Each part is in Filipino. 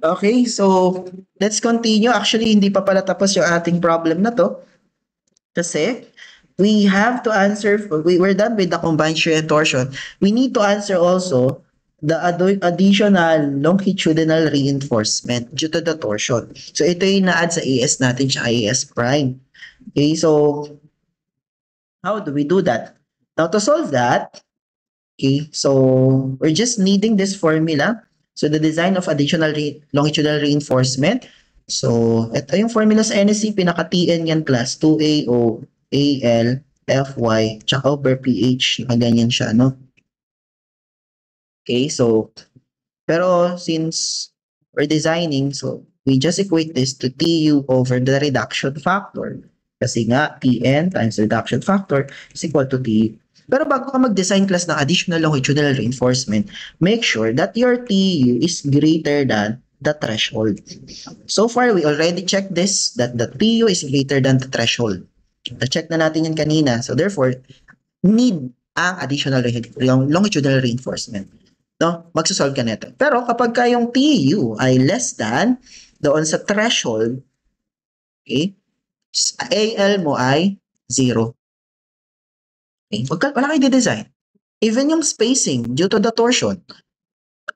Okay, so let's continue. Actually, hindi pa pala tapos yung ating problem na to. Kasi we have to answer, we're done with the combined shear and torsion. We need to answer also the additional longitudinal reinforcement due to the torsion. So ito yung na-add sa AS natin siya, AS prime. Okay, so how do we do that? Now to solve that, okay, so we're just needing this formula. So the design of additional longitudinal reinforcement. So ito yung formula sa NSC, pinaka-TN yan class, 2AO, AL, FY, tsaka over PH, ganyan siya, no? Okay, so, pero since we're designing, so we just equate this to TU over the reduction factor. Kasi nga, TN times reduction factor is equal to TU. Pero bago ka mag-design class ng additional longitudinal reinforcement, make sure that your TU is greater than the threshold. So far, we already checked this, that the TU is greater than the threshold. Na-check na natin yan kanina. So therefore, need ang additional longitudinal reinforcement. No? Magsasolve ka nito. Pero kapag ka yung TU ay less than doon sa threshold, okay, AL mo ay 0. Okay? Wala kayo design. Even yung spacing due to the torsion,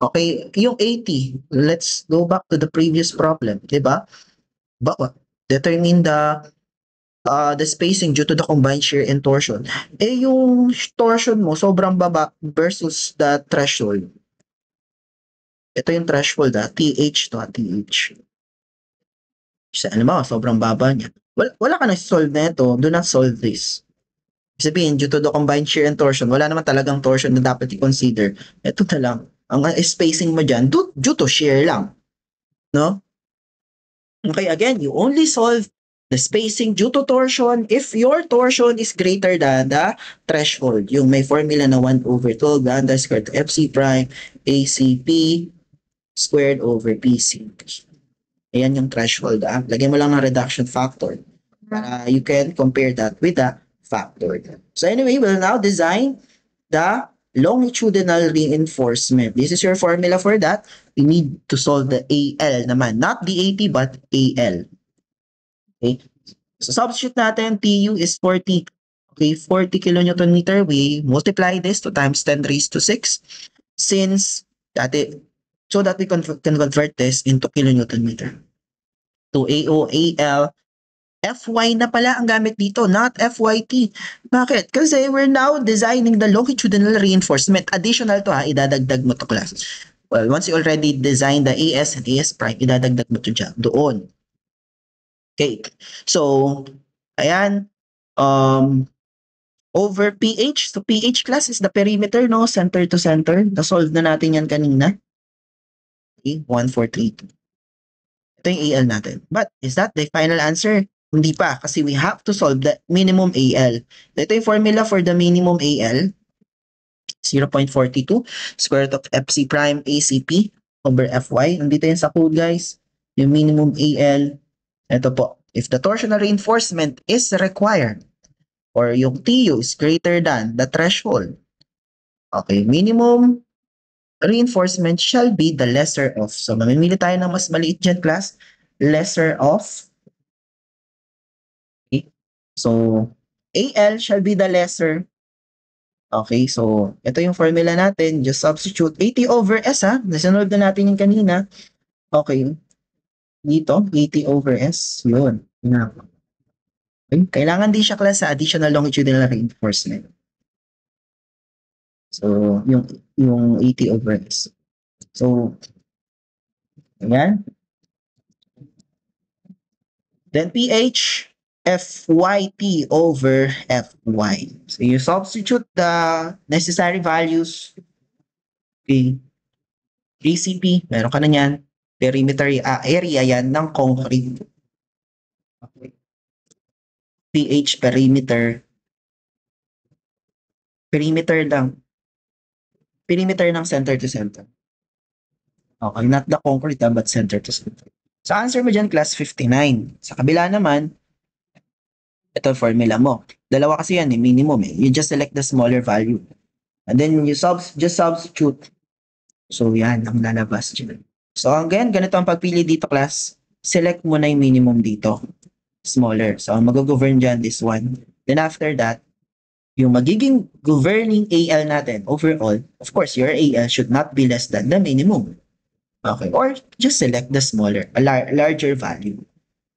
okay, yung 80, let's go back to the previous problem, di ba? Determine the spacing due to the combined shear and torsion. Eh yung torsion mo sobrang baba versus the threshold. Ito yung threshold TH to TH. Alam mo, sobrang baba niya. Wala ka na solve na ito. Do not solve this. Sabihin, due to the combined shear and torsion, wala naman talagang torsion na dapat i-consider. Ito na lang. Ang spacing mo dyan, due to shear lang. No? Okay, again, you only solve the spacing due to torsion if your torsion is greater than the threshold. Yung may formula na 1 over 12 lambda squared to FC prime ACP squared over PC. Ayan yung threshold. Lagyan mo lang ng reduction factor para you can compare that with the factor. So anyway, we'll now design the longitudinal reinforcement. This is your formula for that. We need to solve the AL naman. Not the AT, but AL. Okay. So substitute natin, TU is 40. Okay, 40 kilonewton meter. We multiply this to times 10 raised to 6. Since so that we can convert this into kilonewton meter. To AO, AL, FY na pala ang gamit dito, not FYT. Bakit? Kasi we're now designing the longitudinal reinforcement. Additional to idadagdag mo to class. Well, once you already design the AS and AS prime, idadagdag mo to dyan, doon. Okay. So, ayan. Over PH. So, PH class is the perimeter, no? Center to center. Na-solve na natin yan kanina. Okay, 1432. Ito yung AL natin. But, is that the final answer? Hindi pa, kasi we have to solve the minimum AL. Ito yung formula for the minimum AL. 0.42 square root of FC prime ACP over FY. Nandito yan sa code, guys. Yung minimum AL. Ito po. If the torsional reinforcement is required or yung TU is greater than the threshold, okay, minimum reinforcement shall be the lesser of. So, mamimili tayo ng mas maliit dyan, class. Lesser of. Okay. So, AL shall be the lesser. Okay, so ito yung formula natin. Just substitute 80 over S Nasunod na natin yung kanina. Okay. Dito, 80 over S. Yun. Okay. Kailangan din siya class sa additional longitudinal reinforcement. So, yung 80 over S. So, ayan. Then PH, FYT over FY. So, you substitute the necessary values. Okay. ACP, meron ka na yan. Perimeter area yan ng concrete. Okay. PH perimeter. Perimeter lang. Perimeter ng center to center. Okay, not the concrete but center to center. So answer mo dyan, class 59. Sa kabila naman, ito formula mo. Dalawa kasi yan, minimum. You just select the smaller value. And then you just substitute. So yan, ang lalabas dyan. So again, ganito ang pagpili dito class. Select mo na yung minimum dito. Smaller. So ang mag-govern dyan, this one. Then after that, yung magiging governing AL natin overall, of course, your AL should not be less than the minimum. Okay. Or just select the smaller, larger value.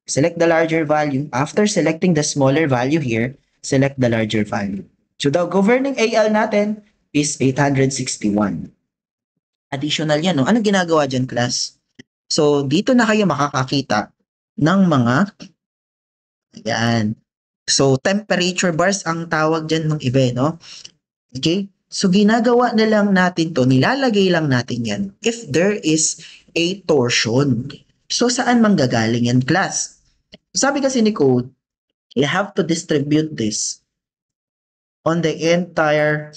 Select the larger value. After selecting the smaller value here, select the larger value. So the governing AL natin is 861. Additional yan, no? Anong ginagawa dyan, class? So, dito na kayo makakakita ng mga, ayan. So, temperature bars ang tawag dyan ng iba, no? Okay? So, ginagawa na lang natin to, nilalagay lang natin yan if there is a torsion. So, saan manggagaling yan, class? Sabi kasi ni code, you have to distribute this on the entire.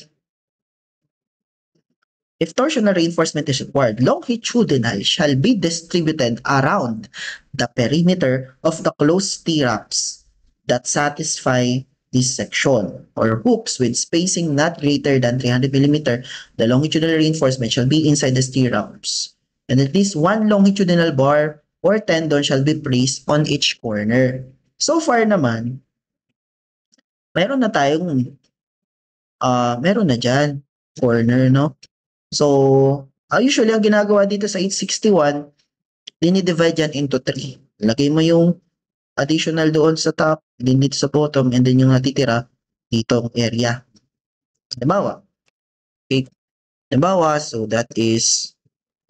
If torsional reinforcement is required, longitudinal shall be distributed around the perimeter of the closed stirrups that satisfy this section, or hoops with spacing not greater than 300 mm. The longitudinal reinforcement shall be inside the stirrups, and at least one longitudinal bar or tendon shall be placed on each corner. So far naman, meron na tayong meron na dyan corner, no? So, usually ang ginagawa dito sa 861, dinidivide yan into 3. Lagay mo yung additional doon sa top, then dito sa bottom, and then yung natitira dito area. Halimbawa, okay. Halimbawa, so that is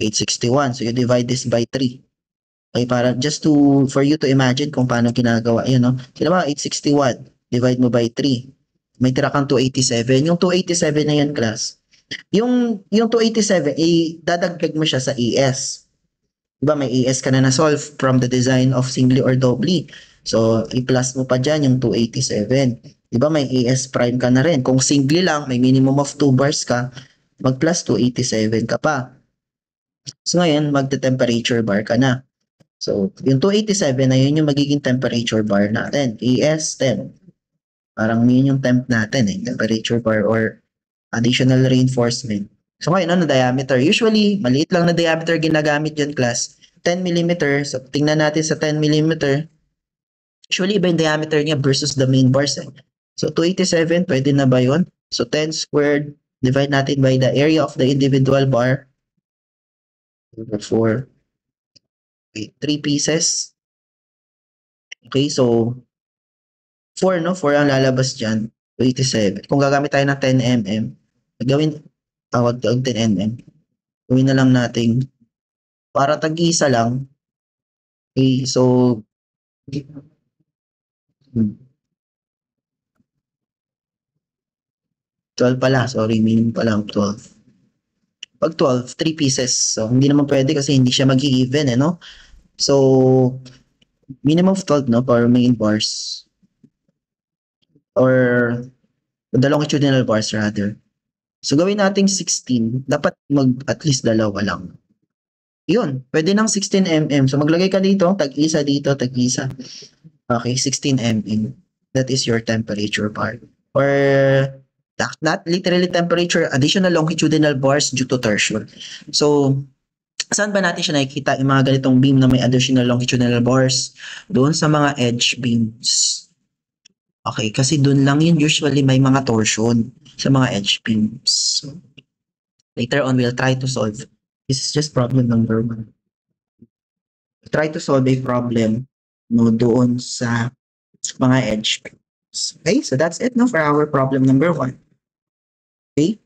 861. So, you divide this by 3. Okay, para just for you to imagine kung paano ginagawa. Yun, no? Halimbawa, 861, divide mo by 3. May tira kang 287. Yung 287 na yan, class, yung 287, dadagdag mo siya sa ES. Diba, may ES ka na na-solve from the design of singly or doubly. So, i-plus mo pa dyan yung 287. Diba, may ES prime ka na rin. Kung singly lang, may minimum of 2 bars ka, mag-plus 287 ka pa. So, ngayon, magte-temperature bar ka na. So, yung 287 na yun yung magiging temperature bar natin. ES 10. Parang yun yung temp natin, temperature bar or additional reinforcement. So ngayon, ano, diameter. Usually, maliit lang na diameter ginagamit dyan, class. 10 mm. So tingnan natin sa 10 mm. Usually, iba yung diameter niya versus the main bars. So 287, pwede na ba yun? So 10 squared, divide natin by the area of the individual bar. Over 4. Okay, 3 pieces. Okay, so 4, no? 4 ang lalabas dyan. 287. Kung gagamit tayo ng 10 mm, gawin, tawag 10 mm. Gawin na lang natin para tag-isa lang. Okay, so 12 pala, sorry, minimum pa lang 12. Pag 12, 3 pieces. So, hindi naman pwede kasi hindi siya mag-even, no? So, minimum of 12, no? For main bars. Or, the longitudinal bars rather. So, gawin natin 16. Dapat at least dalawa lang. Yun, pwede ng 16 mm. So, maglagay ka dito, tag-isa dito, tag-isa. Okay, 16 mm. That is your temperature bar. Or, not literally temperature, additional longitudinal bars due to torsion. So, saan ba natin siya nakikita yung mga ganitong beam na may additional longitudinal bars? Doon sa mga edge beams. Okay, kasi doon lang yun usually may mga torsion sa mga edge beams. So, later on, we'll try to solve. This is just problem number 1. Try to solve a problem, no, doon sa mga edge beams. Okay, so that's it, no, for our problem number 1. Okay.